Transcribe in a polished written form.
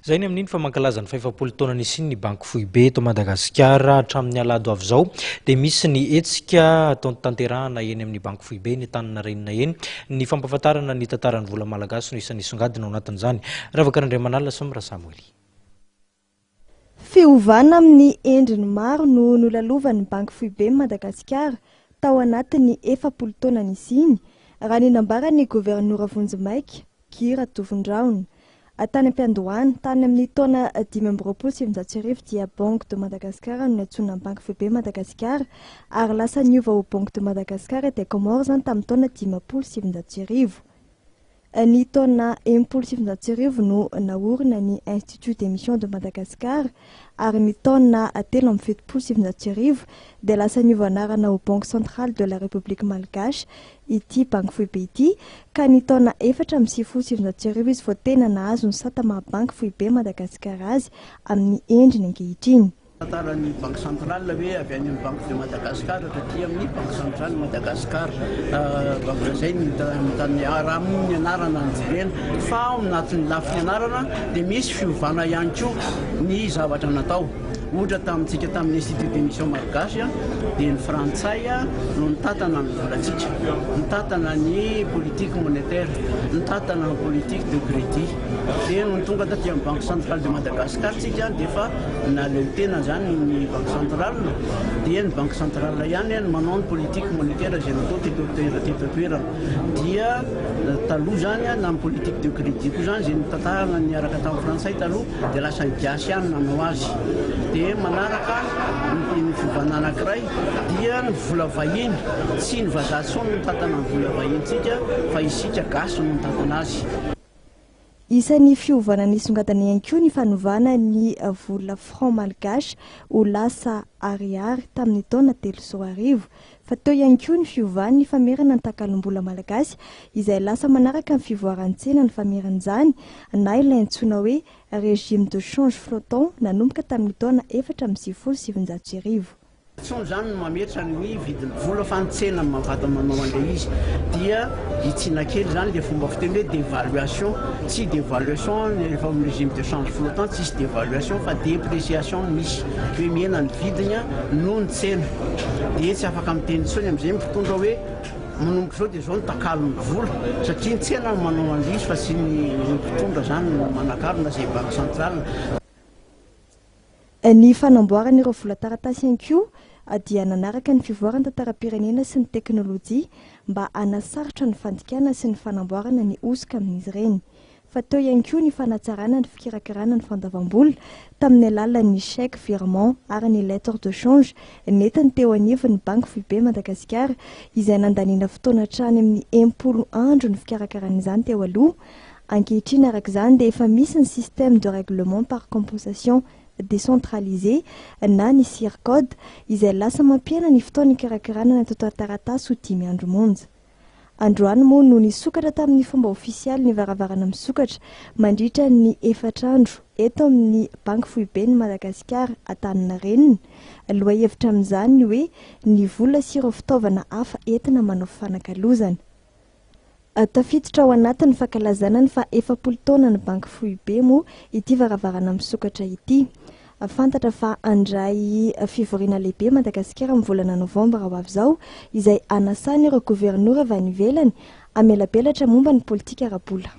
Zay ny amin'iny fa mankalaza ny 500 taona nisiny ny banky foibe eto Madagasikara hatramin'ny alado avy zao dia misy ny hetsika ataony tanterahana eny amin'ny banky foibe ny Antaninarenina eny ny fampahafantarana ny tantaran'ny vola malagasy no isan'ny songadina ao anatin'izany. Ravakaran'Andriamanalina sy Mira Samuel. Fiovana amin'ny endriny maro no nolalovan'ny banky foibe Madagasikara tao anatin'ny 70 taona nisiny raha ny nambaran'ny gouvernoura Vonjimaika Kira Tovindraona. Tany am-piandohany tany amin'ny taona 1997 dia Banque de Madagascar no niantsoana banky foibe Madagasikara ary lasa niova ho Banque de Madagascar des Comores zany tamin'ny taona 1970. Ny taona 1970 no naorina ny Institut d'émission de Madagascar ary ny taona 1970 dia lasa niova anarana ho Banque centrale de la République malgache ity banky foibe ity ka ny taona 1970 izy vao tena nahazo ny sata maha-banky foibe Madagasikara azy amin'ny endriny ankehitriny. Tantaran'ny banque centrale hoe avy any amin'ny banque de Madagascar aty amin'ny banque centrale Madagascar banque zay mitany aramon'ny anarana ny jirena fa ao anatin'ny lafiny anarana dia misy fiovana ihany koa ny zavatra natao. Ohatra tamintsika tamin'ny Institut d'émission malgache dia ny frantsay no nitatana ny volantsika, nitatana ny politique monétaire, nitatana ny politique de crédit. Dia no tonga taty amin'ny banque centrale de Madagascar tsika dia fa naleo tena zany ny banque centrale dia ny banque centrale ihany no manao ny politique monétaire zay natao teto toerana. Dia taloha zany na ny politique de crédit koa zany zay nitantarana niaraka tamin'ny frantsay taloha dia lasa gasy ihany nanao azy. Dia manaraka ny fiovana anankiray dia ny vola vahiny tsy ny vazaha tsono no nitatana ny vola vahintsika fa isika gasy no nitatana azy. Isan'ny fiovana nisongadina ihany koa ny fanovana ny vola franc malgache ho lasa ariary tamin'ny taona 300. Fa teo ihany koa ny fiovana ny famerana ny takalom-bola malagasy izay lasa manaraka ny fivoaran-tsena ny fameran'izany na ilay antsoina hoe régime de change flottant nanomboka tamin'ny taona 1970. Tsony zany no mametra ny vidiny vola fantsena mavata manao an'ilay izy dia itsina kely zany le fomba fiteny hoe dévaluation, tsy dévaluation rehefa amin'ny régime de change flottant tsisy dévaluation fa dépréciation misy hoe mihena ny vidiny noho ny tsena dia tsy afaka miteny tsony amin'izay mitondra hoe manomboka zao dia zao ny takalon'ny vola satria ny tsena no manao an'izy fa tsy ny mpitondra zany no manakarona zay banque centrale. Ny fanamboaran'ireo vola taratasy ihany koa dia nanaraka ny fivoarana tantara-pirenena sy ny teknôlôjia mba hanasarotra ny fandikana sy ny fanamboarana ny osika amin'izy ireny. Fa teo ihany koa ny fanatsarana ny fikirakirana ny fandavam-bola tamin'ny alalan'ny chèque virement ary ny lettre de change netiny teo anivon'ny banky foibe Madagasikara izay nandaniana fotoana hatrany amin'ny 10 andro ny fikarakarana teo aloha. Ankehitriny araka izany dia efa misy ny système de règlement par compensation décentralisé na ny CIRCOD izay lasa mampiana ny fotoana ikarakarana ny atao taratasy ho 10 andro monja. Androany moa no nisokatra tamin'ny fomba ofisialy ny varavarana misokatra mandritra ny 4 andro eto amin'ny banky foibe ny Madagasikara Antaninarenina. Loha hevitra amin'izany hoe ny vola sy ireo fitaovana hafa entina manao fanakalozana. Tafiditra ao anatin'ny fankalazana ny fa 70 taona ny banky foibe moa ity varavarana misokatra ity. Fantatra fa andray fivoriana lehibe Madagasikara amin'ny volana Novambra ho avy izao izay anasany ireo gouvernoura avy any ivelany amelabelatra momba ny politika ara-bola.